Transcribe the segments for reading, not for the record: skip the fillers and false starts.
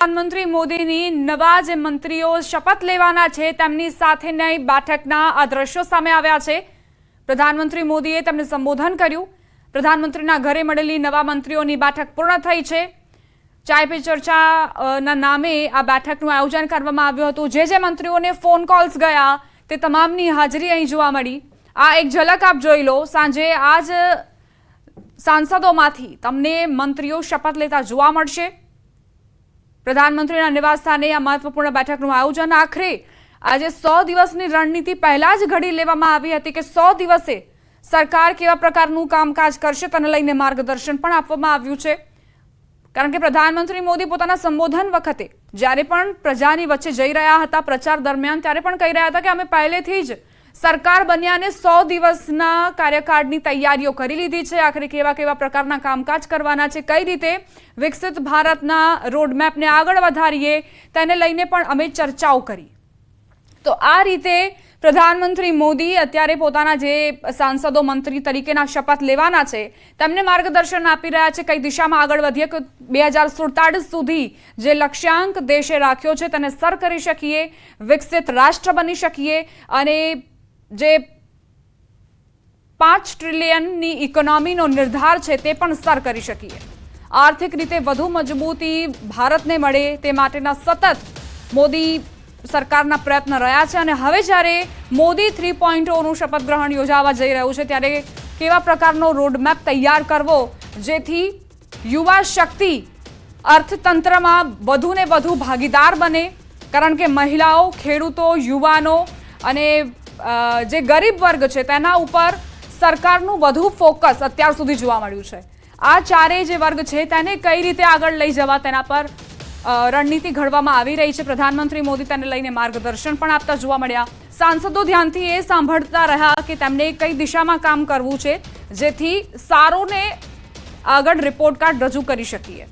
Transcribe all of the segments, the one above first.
પ્રધાનમંત્રી મોદીની નવા જે મંત્રીઓ શપથ લેવાના છે તેમની સાથેની બેઠકના આ દ્રશ્યો સામે આવ્યા છે। પ્રધાનમંત્રી મોદીએ તેમને સંબોધન કર્યું। પ્રધાનમંત્રીના ઘરે મળેલી નવા મંત્રીઓની બેઠક પૂર્ણ થઈ છે। ચાય પે ચર્ચાના નામે આ બેઠકનું આયોજન કરવામાં આવ્યું હતું। જે મંત્રીઓને ફોન કોલ્સ ગયા તે તમામની હાજરી અહીં જોવા મળી। આ એક ઝલક આપ જોઈ લો। સાંજે આજ સાંસદોમાંથી તમને મંત્રીઓ શપથ લેતા જોવા મળશે। પ્રધાનમંત્રીના નિવાસસ્થાને આ મહત્વપૂર્ણ બેઠકનું આયોજન આખરે આજે 100 દિવસની રણનીતિ પહેલા જ ઘડી લેવામાં આવી હતી કે 100 દિવસે સરકાર કેવા પ્રકારનું કામકાજ કરશે તેને લઈને માર્ગદર્શન પણ આપવામાં આવ્યું છે। કારણ કે પ્રધાનમંત્રી મોદી પોતાના સંબોધન વખતે જ્યારે પણ પ્રજાની વચ્ચે જઈ રહ્યા હતા પ્રચાર દરમિયાન ત્યારે પણ કહી રહ્યા હતા કે અમે પહેલેથી જ સરકાર બન્યા અને 100 દિવસના કાર્યકાળની તૈયારીઓ કરી લીધી છે। આખરે કેવા કેવા પ્રકારના કામકાજ કરવાના છે, કઈ રીતે વિકસિત ભારતના રોડમેપને આગળ વધારીએ તેને લઈને પણ અમે ચર્ચાઓ કરી। તો આ રીતે પ્રધાનમંત્રી મોદી અત્યારે પોતાના જે સાંસદો મંત્રી તરીકેના શપથ લેવાના છે તેમને માર્ગદર્શન આપી રહ્યા છે કઈ દિશામાં આગળ વધીએ કે 2047 સુધી જે લક્ષ્યાંક દેશે રાખ્યો છે તેને સર કરી શકીએ, વિકસિત રાષ્ટ્ર બની શકીએ અને જે 5 ટ્રિલિયનની ઇકોનોમીનો નિર્ધાર છે તે પણ સર કરી શકીએ। આર્થિક રીતે વધુ મજબૂતી ભારતને મળે તે માટેના સતત મોદી સરકારના પ્રયત્ન રહ્યા છે અને હવે જ્યારે મોદી 3.0નું શપથ ગ્રહણ યોજાવા જઈ રહ્યું છે ત્યારે કેવા પ્રકારનો રોડમેપ તૈયાર કરવો જેથી યુવા શક્તિ અર્થતંત્રમાં વધુને વધુ ભાગીદાર બને। કારણ કે મહિલાઓ, ખેડૂતો, યુવાનો અને જે ગરીબ વર્ગ છે તેના ઉપર સરકારનું વધુ ફોકસ અત્યાર સુધી જોવા મળ્યું છે। આ ચારેય જે વર્ગ છે તેને કઈ રીતે આગળ લઈ જવા તેના પર રણનીતિ ઘડવામાં આવી રહી છે। પ્રધાનમંત્રી મોદી તેને લઈને માર્ગદર્શન પણ આપતા જોવા મળ્યા। સાંસદો ધ્યાનથી એ સાંભળતા રહ્યા કે તેમને કઈ દિશામાં કામ કરવું છે જેથી સારોને આગળ રિપોર્ટ કાર્ડ રજૂ કરી શકીએ।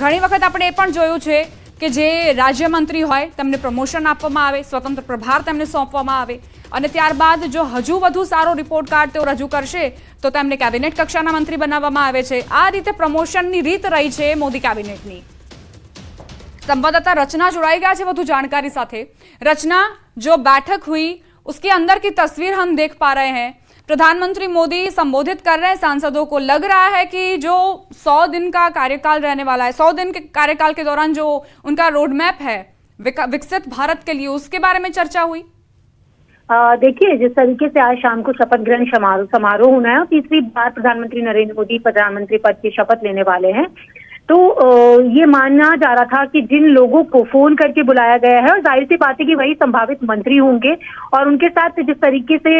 ઘણી વખત આપણે એ પણ જોયું છે કે જે રાજ્યમંત્રી હોય તેમને પ્રમોશન આપવામાં આવે, સ્વતંત્ર પ્રભાર તેમને સોંપવામાં આવે અને ત્યારબાદ જો હજુ વધુ સારો રિપોર્ટ કાર્ડ તેઓ રજૂ કરશે તો તેમને કેબિનેટ કક્ષાના મંત્રી બનાવવામાં આવે છે। આ રીતે પ્રમોશનની રીત રહી છે મોદી કેબિનેટની। संवाददाता रचना जुड़ाई गया है વધુ जानकारी साथे। रचना, जो बैठक हुई उसके अंदर की तस्वीर हम देख पा रहे हैं। प्रधानमंत्री मोदी संबोधित कर रहे हैं सांसदों को। लग रहा है कि जो 100 दिन का कार्यकाल रहने वाला है, 100 दिन के कार्यकाल के दौरान जो उनका रोड मैप है विकसित भारत के लिए, उसके बारे में चर्चा हुई। देखिए, जिस तरीके से आज शाम को शपथ ग्रहण समारोह होना है और तीसरी बार प्रधानमंत्री नरेंद्र मोदी प्रधानमंत्री पद की शपथ लेने वाले हैं, तो ये माना जा रहा था कि जिन लोगों को फोन करके बुलाया गया है और जाहिर सी बात है कि वही संभावित मंत्री होंगे और उनके साथ जिस तरीके से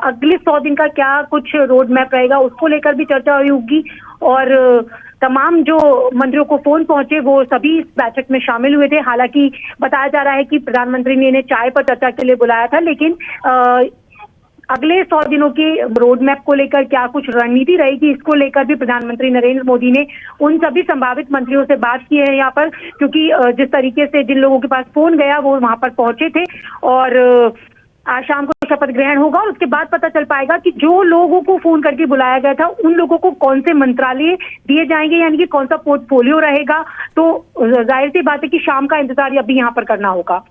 अगले 100 दिन का क्या कुछ रोड मैप रहेगा उसको लेकर भी चर्चा हुई होगी। और तमाम जो मंत्रियों को फोन पहुंचे वो सभी इस बैठक में शामिल हुए थे। हालांकि बताया जा रहा है कि प्रधानमंत्री ने इन्हें चाय पर चर्चा के लिए बुलाया था, लेकिन अगले 100 दिनों के रोड मैप को लेकर क्या कुछ रणनीति रहेगी इसको लेकर भी प्रधानमंत्री नरेंद्र मोदी ने उन सभी संभावित मंत्रियों से बात की है यहाँ पर, क्योंकि जिस तरीके से जिन लोगों के पास फोन गया वो वहां पर पहुंचे थे और आज शाम को शपथ ग्रहण होगा और उसके बाद पता चल पाएगा कि जो लोगों को फोन करके बुलाया गया था उन लोगों को कौन से मंत्रालय दिए जाएंगे, यानी कि कौन सा पोर्टफोलियो रहेगा। तो जाहिर सी बात है कि शाम का इंतजार अभी यहाँ पर करना होगा।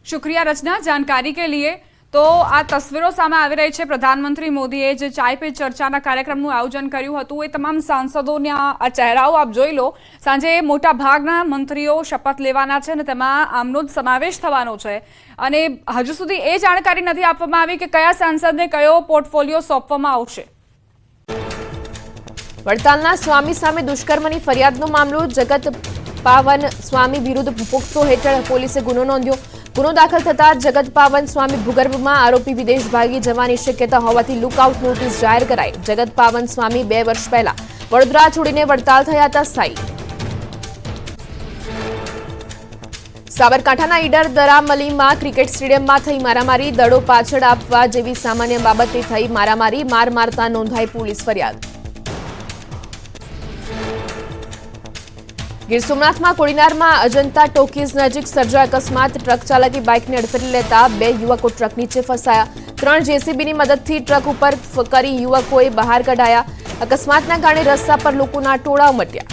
शुक्रिया रचना जानकारी के लिए। તો આ તસવીરો સામે આવી રહી છે। પ્રધાનમંત્રી મોદીએ જે ચાય પે ચર્ચાના કાર્યક્રમનું આયોજન કર્યું હતું એ તમામ સાંસદોના આ ચહેરાઓ આપ જોઈ લો। સાંજે મોટા ભાગના મંત્રીઓ શપથ લેવાના છે અને તેમાં આમનો જ સમાવેશ થવાનો છે અને હજુ સુધી એ જાણકારી નથી આપવામાં આવી કે કયા સાંસદને કયો પોર્ટફોલિયો સોંપવામાં આવશે। વડતાલના સ્વામી સામે દુષ્કર્મની ફરિયાદનો મામલો જગત પાવન સ્વામી વિરુદ્ધ પોક્સો હેઠળ પોલીસે ગુનો નોંધ્યો। ગુનો દાખલ થતા જગત પાવન સ્વામી ભૂગર્ભમાં આરોપી વિદેશ ભાગી જવાની શક્યતા હોવાથી લુકઆઉટ નોટિસ જાહેર કરાઈ। જગત પાવન સ્વામી 2 વર્ષ પહેલા વડોદરા છોડીને વડતાલ થયા હતા સ્થાયી। સાબરકાંઠાના ઈડર દરામલીમાં ક્રિકેટ સ્ટેડિયમમાં થઈ મારામારી। દડો પાછળ આપવા જેવી સામાન્ય બાબતે થઈ મારામારી। માર મારતા નોંધાઈ પોલીસ ફરિયાદ। ગીર સોમનાથમાં કોડીનારમાં અજંતા ટોકીઝ નજીક સર્જાયો અકસ્માત। ટ્રક ચાલકે બાઇકને અડફેટે લેતા 2 યુવકો ટ્રક નીચે ફસાયા। 3 જેસીબીની મદદથી ટ્રક ઉપર કરી યુવકોએ બહાર કઢાયા। અકસ્માતના કારણે રસ્તા પર લોકોના ટોળા ઉમટ્યા।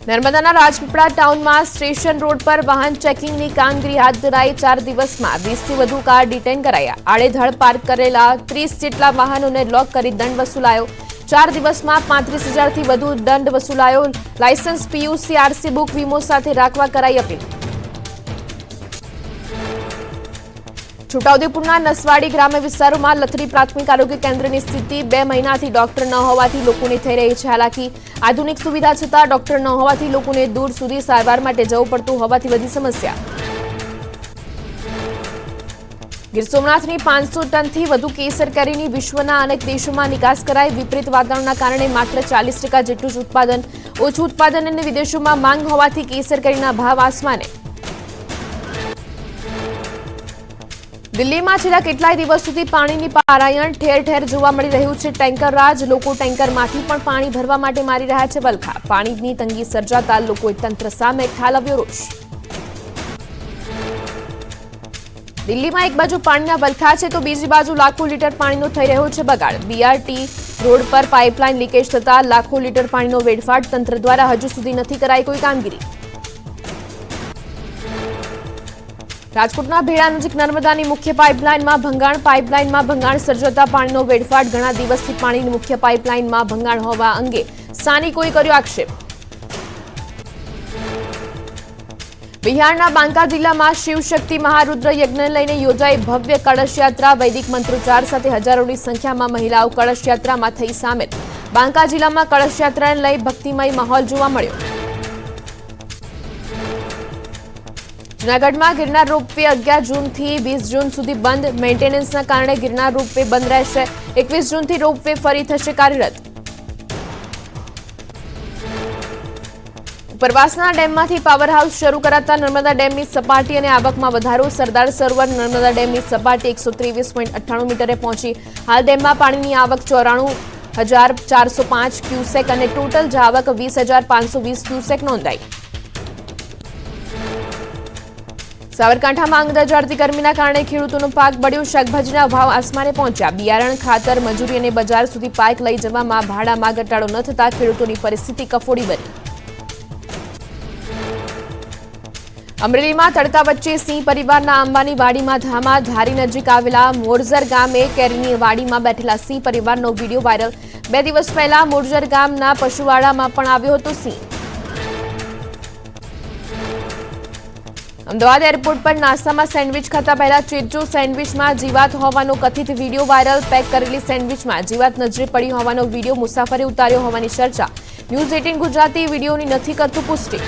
નર્મદાના રાજપીપળા ટાઉનમાં સ્ટેશન રોડ પર વાહન ચેકિંગની કામગીરી હાથ ધરાઈ 4 દિવસમાં 20થી વધુ કાર ડિટેન કરાયા. આડેધડ પાર્ક કરેલા 30 જેટલા વાહનોને લોક કરી દંડ વસૂલાયો. 4 દિવસમાં 35,000થી વધુ દંડ વસૂલાયો. લાયસન્સ, પીયુસી, આરસી બુક, વીમો સાથે રાખવા કરાઈ અપીલ. છોટાઉદેપુરના નસવાડી ગ્રામ્ય વિસ્તારોમાં લથડી પ્રાથમિક આરોગ્ય કેન્દ્રની સ્થિતિ 2 મહિનાથી ડોક્ટર ન હોવાથી લોકોને થઈ રહી છે હાલાકી. આધુનિક સુવિધા છતાં ડોક્ટર ન હોવાથી લોકોને દૂર સુધી સારવાર માટે જવું પડતું હોવાથી વધી સમસ્યા. ગીર સોમનાથની 500 ટનથી વધુ કેસર કેરીની વિશ્વના અનેક દેશોમાં નિકાસ કરાઈ. વિપરીત વાતાવરણના કારણે માત્ર 40% જેટલું જ ઉત્પાદન. ઓછું ઉત્પાદન અને વિદેશોમાં માંગ હોવાથી કેસર કેરીના ભાવ આસમાને. દિલ્હીમાં છેલ્લા કેટલાય દિવસોથી પાણીની પારાયણ ઠેર ઠેર જોવા મળી રહ્યું છે. ટેન્કર રાજ. લોકો ટેન્કરમાંથી પણ પાણી ભરવા માટે મારી રહ્યા છે વલખા. પાણીની તંગી સર્જાતા લોકોએ તંત્ર સામે ઠાલવ્યો રોષ. દિલ્હીમાં એક બાજુ પાણીના વલખા છે તો બીજી બાજુ લાખો લીટર પાણીનો થઈ રહ્યો છે બગાડ. બીઆરટી રોડ પર પાઇપલાઇન લીકેજ થતા લાખો લીટર પાણીનો વેડફાટ. તંત્ર દ્વારા હજુ સુધી નથી કરાઈ કોઈ કામગીરી. રાજકોટના ભેડા નજીક નર્મદાની મુખ્ય પાઇપલાઇનમાં ભંગાણ. પાઇપલાઇનમાં ભંગાણ સર્જાતા પાણીનો વેડફાટ. ઘણા દિવસથી પાણીની મુખ્ય પાઇપલાઇનમાં ભંગાણ હોવા અંગે સ્થાનિકોએ કર્યો આક્ષેપ. બિહારના બાંકા જિલ્લામાં શિવશક્તિ મહારુદ્ર યજ્ઞ લઈને યોજાઈ ભવ્ય કળશ યાત્રા. વૈદિક મંત્રોચ્ચાર સાથે હજારોની સંખ્યામાં મહિલાઓ કળશ યાત્રામાં થઈ સામેલ. બાંકા જિલ્લામાં કળશ યાત્રાને લઈ ભક્તિમય માહોલ જોવા મળ્યો. જૂનાગઢમાં ગિરનાર રોપવે 11 જૂનથી 20 જૂન સુધી બંધ. મેન્ટેનન્સના કારણે ગિરનાર રોપવે બંધ રહેશે. 21 જૂનથી રોપવે ફરી થશે કાર્યરત. ઉપરવાસના ડેમમાંથી પાવર હાઉસ શરૂ કરાતા નર્મદા ડેમની સપાટી અને આવકમાં વધારો. સરદાર સરોવર નર્મદા ડેમની સપાટી 123.98 મીટરે પહોંચી. હાલ ડેમમાં પાણીની આવક 94,405 ક્યુસેક અને ટોટલ જાવક 20,520 ક્યુસેક નોંધાઈ. સાબરકાંઠામાં અંગરજાળતી ગરમીના કારણે ખેડૂતોનો પાક બળ્યો. શાકભાજીના ભાવ આસમાને પહોંચ્યા. બિયારણ, ખાતર, મજૂરી અને બજાર સુધી પાક લઈ જવામાં ભાડામાં ઘટાડો ન થતા ખેડૂતોની પરિસ્થિતિ કફોડી બની. અમરેલીમાં તડકા વચ્ચે સિંહ પરિવારના આંબાની વાડીમાં ધામા. ધારી નજીક આવેલા મોરજર ગામે કેરીની વાડીમાં બેઠેલા સિંહ પરિવારનો વિડીયો વાયરલ. 2 દિવસ પહેલા મોરજર ગામના પશુવાડામાં પણ આવ્યો હતો સિંહ. અમદાવાદ એરપોર્ટ પર નાસ્તામાં સેન્ડવિચ ખાતા પહેલા ચેજો. સેન્ડવિચમાં જીવાત હોવાનો કથિત વિડીયો વાયરલ. પેક કરેલી સેન્ડવિચમાં જીવાત નજરે પડી હોવાનો વિડીયો મુસાફરે ઉતાર્યો હોવાની ચર્ચા. ન્યૂઝ 18 ગુજરાતી વિડીયોની નથી કરતું પુષ્ટિ.